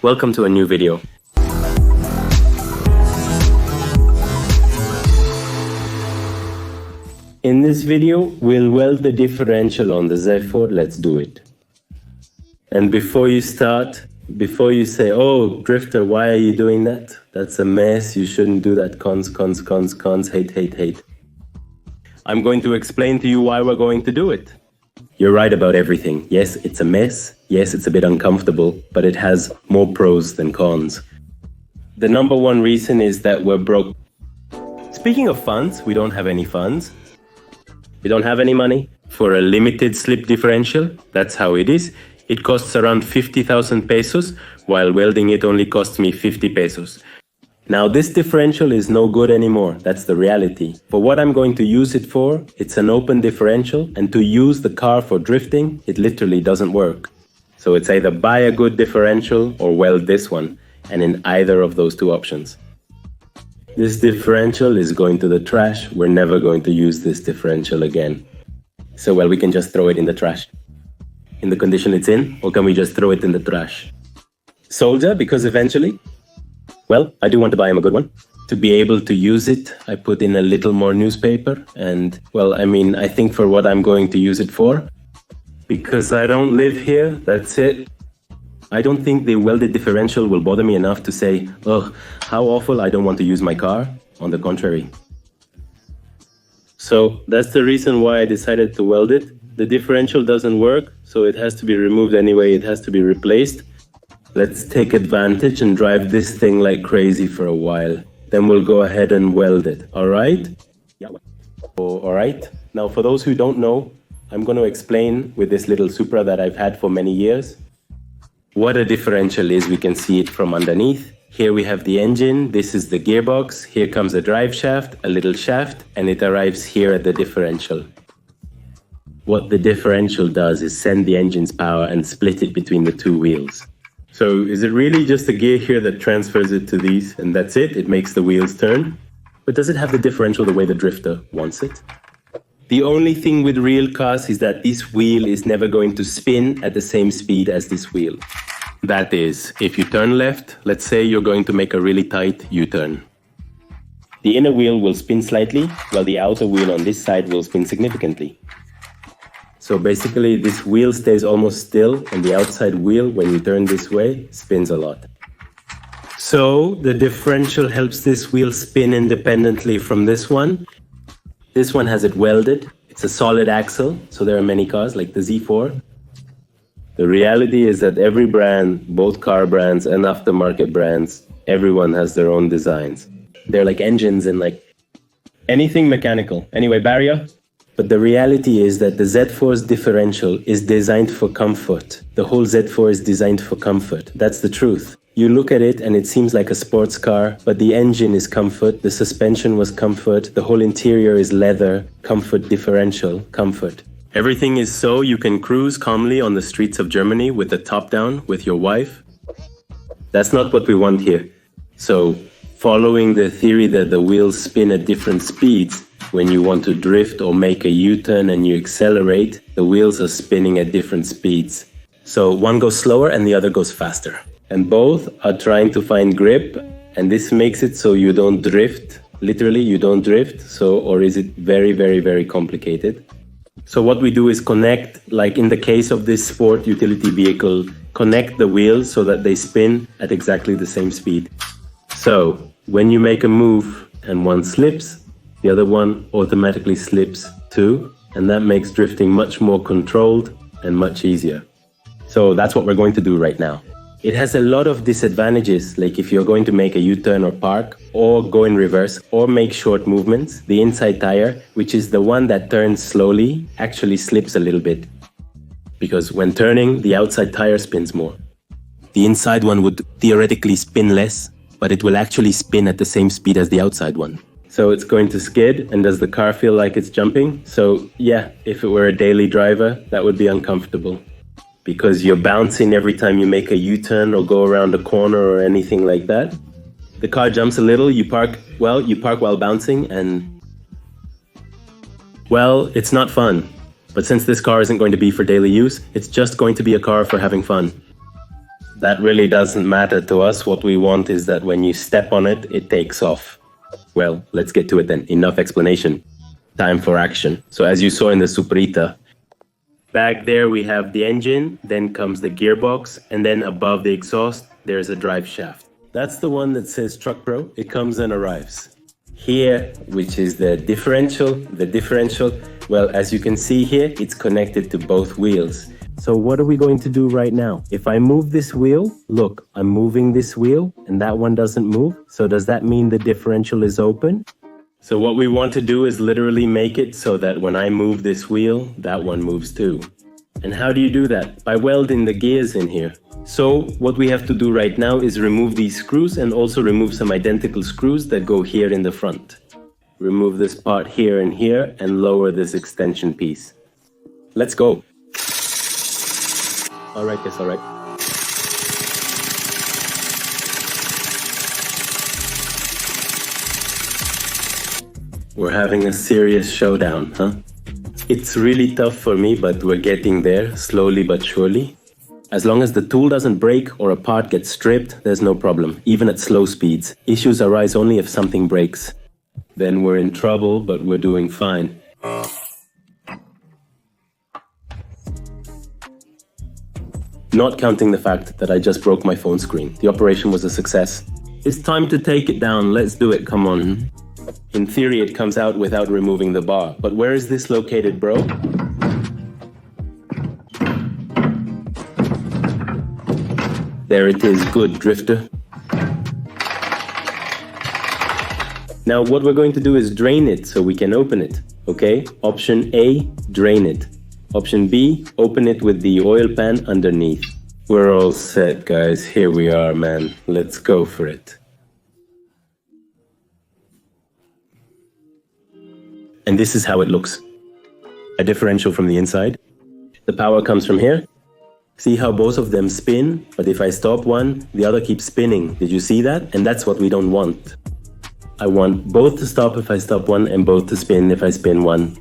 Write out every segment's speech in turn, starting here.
Welcome to a new video. In this video, we'll weld the differential on the Z4. Let's do it. And before you start, before you say, oh, Drifter, why are you doing that? That's a mess. You shouldn't do that. Cons, hate. I'm going to explain to you why we're going to do it. You're right about everything. Yes, it's a mess. Yes, it's a bit uncomfortable, but it has more pros than cons. The number one reason is that we're broke. Speaking of funds, we don't have any funds. We don't have any money for a limited slip differential. That's how it is. It costs around 50,000 pesos, while welding it only costs me 50 pesos. Now, this differential is no good anymore. That's the reality. For what I'm going to use it for, it's an open differential, and to use the car for drifting, it literally doesn't work. So it's either buy a good differential or weld this one, and in either of those two options. This differential is going to the trash. We're never going to use this differential again. So, well, we can just throw it in the trash. In the condition it's in, or can we just throw it in the trash? Soldier, because eventually, well, I do want to buy him a good one. To be able to use it, I put in a little more newspaper. And, well, I think for what I'm going to use it for, because I don't live here, that's it. I don't think the welded differential will bother me enough to say, oh, how awful, I don't want to use my car. On the contrary. So that's the reason why I decided to weld it. The differential doesn't work, so it has to be removed anyway. It has to be replaced. Let's take advantage and drive this thing like crazy for a while. Then we'll go ahead and weld it, all right? Yeah. All right. Now, for those who don't know, I'm going to explain with this little Supra that I've had for many years what a differential is. We can see it from underneath. Here we have the engine. This is the gearbox. Here comes a drive shaft, a little shaft, and it arrives here at the differential. What the differential does is send the engine's power and split it between the two wheels. So is it really just a gear here that transfers it to these and that's it? It makes the wheels turn? But does it have the differential the way the Drifter wants it? The only thing with real cars is that this wheel is never going to spin at the same speed as this wheel. That is, if you turn left, let's say you're going to make a really tight U-turn. The inner wheel will spin slightly, while the outer wheel on this side will spin significantly. So basically, this wheel stays almost still, and the outside wheel, when you turn this way, spins a lot. So the differential helps this wheel spin independently from this one. This one has it welded. It's a solid axle, so there are many cars like the Z4. The reality is that every brand, both car brands and aftermarket brands, everyone has their own designs. They're like engines and like anything mechanical. Anyway, barrier. But the reality is that the Z4's differential is designed for comfort. The whole Z4 is designed for comfort. That's the truth. You look at it and it seems like a sports car, but the engine is comfort, the suspension was comfort, the whole interior is leather, comfort differential, comfort. Everything is so you can cruise calmly on the streets of Germany with the top down with your wife. That's not what we want here. So, following the theory that the wheels spin at different speeds, when you want to drift or make a U-turn and you accelerate, the wheels are spinning at different speeds. So one goes slower and the other goes faster. And both are trying to find grip, and this makes it so you don't drift. Literally, you don't drift. So, or is it very, very, very complicated? So what we do is connect, like in the case of this sport utility vehicle, connect the wheels so that they spin at exactly the same speed. So when you make a move and one slips, the other one automatically slips too, and that makes drifting much more controlled and much easier. So that's what we're going to do right now. It has a lot of disadvantages, like if you're going to make a U-turn or park, or go in reverse, or make short movements, the inside tire, which is the one that turns slowly, actually slips a little bit. Because when turning, the outside tire spins more. The inside one would theoretically spin less, but it will actually spin at the same speed as the outside one. So it's going to skid, and does the car feel like it's jumping? So yeah, if it were a daily driver, that would be uncomfortable. Because you're bouncing every time you make a U-turn or go around a corner or anything like that. The car jumps a little, you park while bouncing, and well, it's not fun. But since this car isn't going to be for daily use, it's just going to be a car for having fun. That really doesn't matter to us. What we want is that when you step on it, it takes off. Well, let's get to it then. Enough explanation. Time for action. So as you saw in the Suprita, back there we have the engine, then comes the gearbox, and then above the exhaust, there's a drive shaft. That's the one that says Truck Pro. It comes and arrives. Here, which is the differential, well, as you can see here, it's connected to both wheels. So what are we going to do right now? If I move this wheel, look, I'm moving this wheel and that one doesn't move. So does that mean the differential is open? So what we want to do is literally make it so that when I move this wheel, that one moves too. And how do you do that? By welding the gears in here. So what we have to do right now is remove these screws and also remove some identical screws that go here in the front. Remove this part here and lower this extension piece. Let's go. All right, guys, all right. We're having a serious showdown, huh? It's really tough for me, but we're getting there, slowly but surely. As long as the tool doesn't break or a part gets stripped, there's no problem, even at slow speeds. Issues arise only if something breaks. Then we're in trouble, but we're doing fine. Not counting the fact that I just broke my phone screen. The operation was a success. It's time to take it down. Let's do it. Come on. In theory, it comes out without removing the bar. But where is this located, bro? There it is. Good, drifter. Now, what we're going to do is drain it so we can open it. Okay? Option A, drain it. Option B, open it with the oil pan underneath. We're all set, guys. Here we are, man. Let's go for it. And this is how it looks. A differential from the inside. The power comes from here. See how both of them spin? But if I stop one, the other keeps spinning. Did you see that? And that's what we don't want. I want both to stop if I stop one and both to spin if I spin one.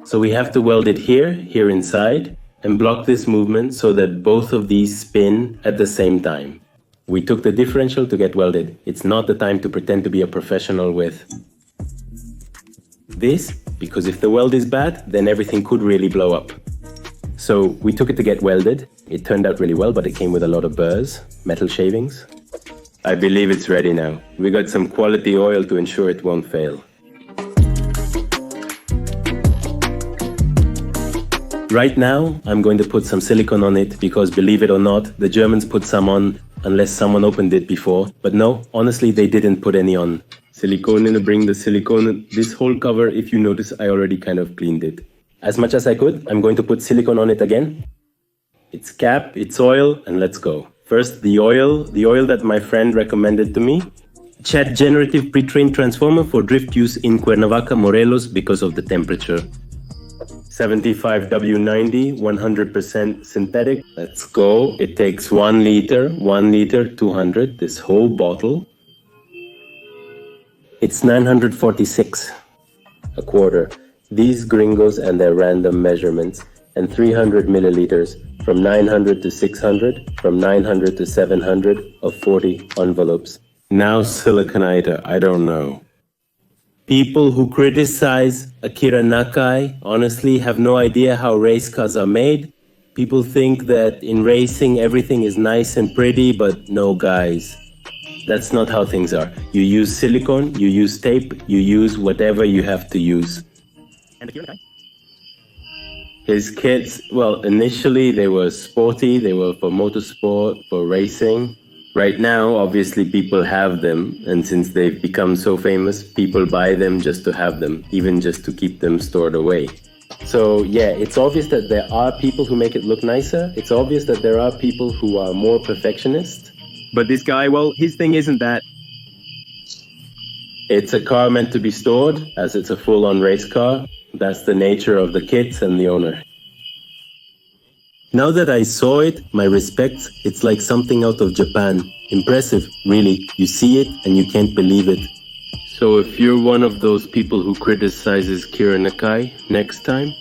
So we have to weld it here inside, and block this movement so that both of these spin at the same time. We took the differential to get welded. It's not the time to pretend to be a professional with this, because if the weld is bad, then everything could really blow up. So we took it to get welded. It turned out really well, but it came with a lot of burrs, metal shavings. I believe it's ready now. We got some quality oil to ensure it won't fail. Right now, I'm going to put some silicone on it because, believe it or not, the Germans put some on unless someone opened it before. But no, honestly, they didn't put any on. Silicone in, bring the silicone. This whole cover, if you notice, I already kind of cleaned it. As much as I could, I'm going to put silicone on it again. It's cap, it's oil, and let's go. First, the oil that my friend recommended to me. Chat generative pre-trained transformer for drift use in Cuernavaca, Morelos because of the temperature. 75W90, 100% synthetic. Let's go. It takes 1 liter, 200, this whole bottle. It's 946, a quarter. These gringos and their random measurements, and 300 milliliters, from 900 to 600, from 900 to 700 of 40 envelopes. Now siliconiter, I don't know. People who criticize Akira Nakai honestly have no idea how race cars are made. People think that in racing everything is nice and pretty, but no, guys. That's not how things are. You use silicone, you use tape, you use whatever you have to use. And Akira Nakai? His kits, well, initially they were sporty, they were for motorsport, for racing. Right now, obviously, people have them, and since they've become so famous, people buy them just to have them, even just to keep them stored away. So yeah, it's obvious that there are people who make it look nicer. It's obvious that there are people who are more perfectionist. But this guy, well, his thing isn't that. It's a car meant to be stored, as it's a full-on race car. That's the nature of the kits and the owner. Now that I saw it, my respects, it's like something out of Japan. Impressive, really. You see it and you can't believe it. So if you're one of those people who criticizes Kira Nakai next time,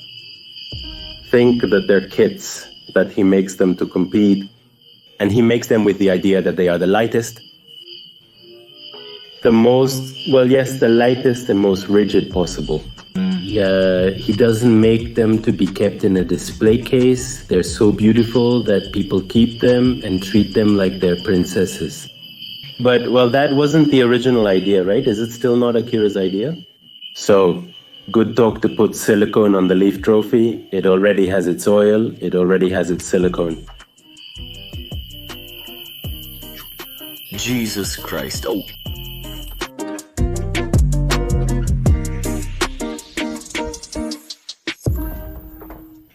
think that they're kits, that he makes them to compete, And he makes them with the idea that they are the lightest, the lightest and most rigid possible. He doesn't make them to be kept in a display case. They're so beautiful that people keep them and treat them like they're princesses. But, well, that wasn't the original idea, right? Is it still not Akira's idea? So, good talk to put silicone on the Leaf Trophy. It already has its oil. It already has its silicone. Jesus Christ. Oh.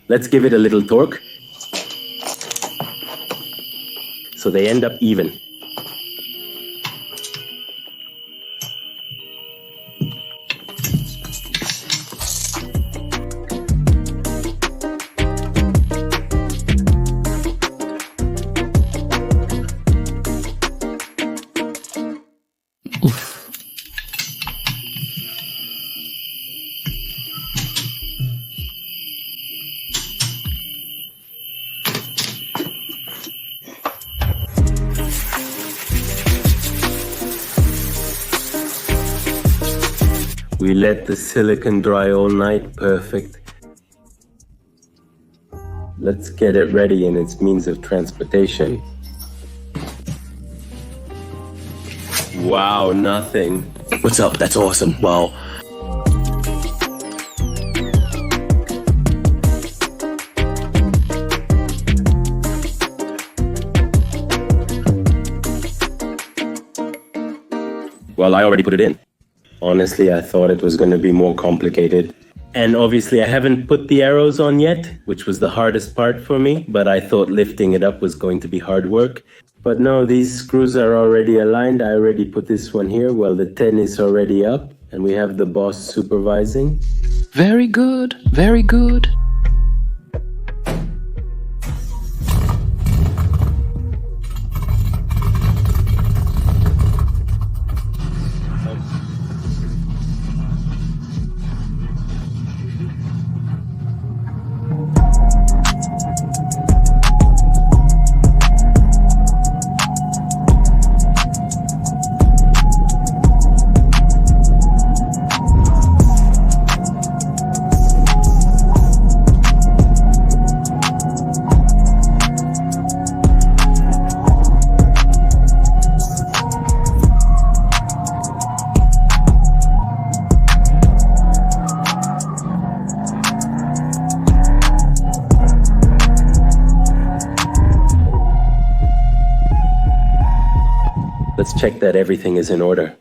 Let's give it a little torque. So they end up even. We let the silicone dry all night, perfect. Let's get it ready in its means of transportation. Wow, nothing. What's up? That's awesome. Wow. Well, I already put it in. Honestly, I thought it was going to be more complicated. And obviously, I haven't put the arrows on yet, which was the hardest part for me, but I thought lifting it up was going to be hard work. But no, these screws are already aligned. I already put this one here. Well, the 10 is already up, and we have the boss supervising. Very good, very good. Let's check that everything is in order.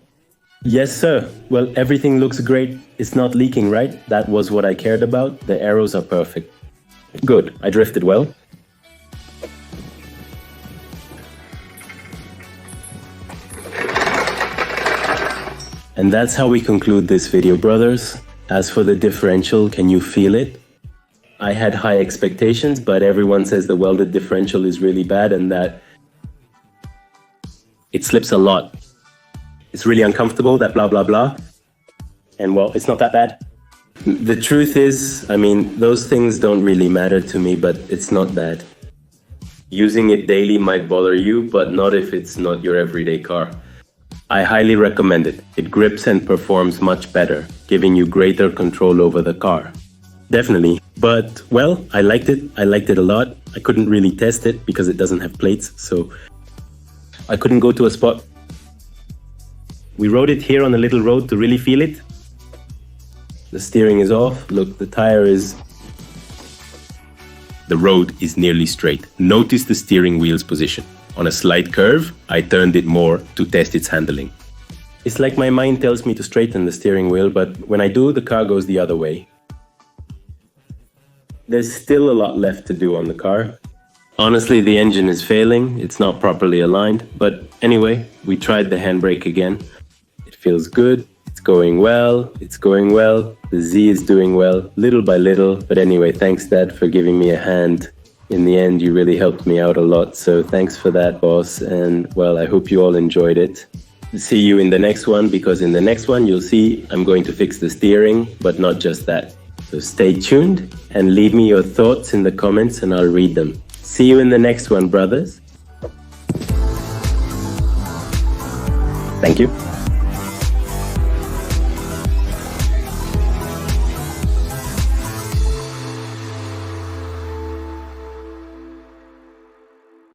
Yes, sir. Well, everything looks great. It's not leaking, right? That was what I cared about. The arrows are perfect. Good. I drifted well. And that's how we conclude this video, brothers. As for the differential, can you feel it? I had high expectations, but everyone says the welded differential is really bad and that it slips a lot. It's really uncomfortable, that blah, blah, blah. And well, it's not that bad. The truth is, I mean, those things don't really matter to me, but it's not bad. Using it daily might bother you, but not if it's not your everyday car. I highly recommend it. It grips and performs much better, giving you greater control over the car. Definitely. But, well, I liked it. I liked it a lot. I couldn't really test it because it doesn't have plates, so I couldn't go to a spot. We rode it here on a little road to really feel it. The steering is off. Look, the road is nearly straight. Notice the steering wheel's position. On a slight curve, I turned it more to test its handling. It's like my mind tells me to straighten the steering wheel, but when I do, the car goes the other way. There's still a lot left to do on the car. Honestly, the engine is failing. It's not properly aligned. But anyway, we tried the handbrake again. It feels good. It's going well. It's going well. The Z is doing well, little by little. But anyway, thanks, Dad, for giving me a hand. In the end, you really helped me out a lot. So thanks for that, boss. And well, I hope you all enjoyed it. See you in the next one, because in the next one, you'll see I'm going to fix the steering, but not just that. So stay tuned and leave me your thoughts in the comments and I'll read them. See you in the next one, brothers. Thank you.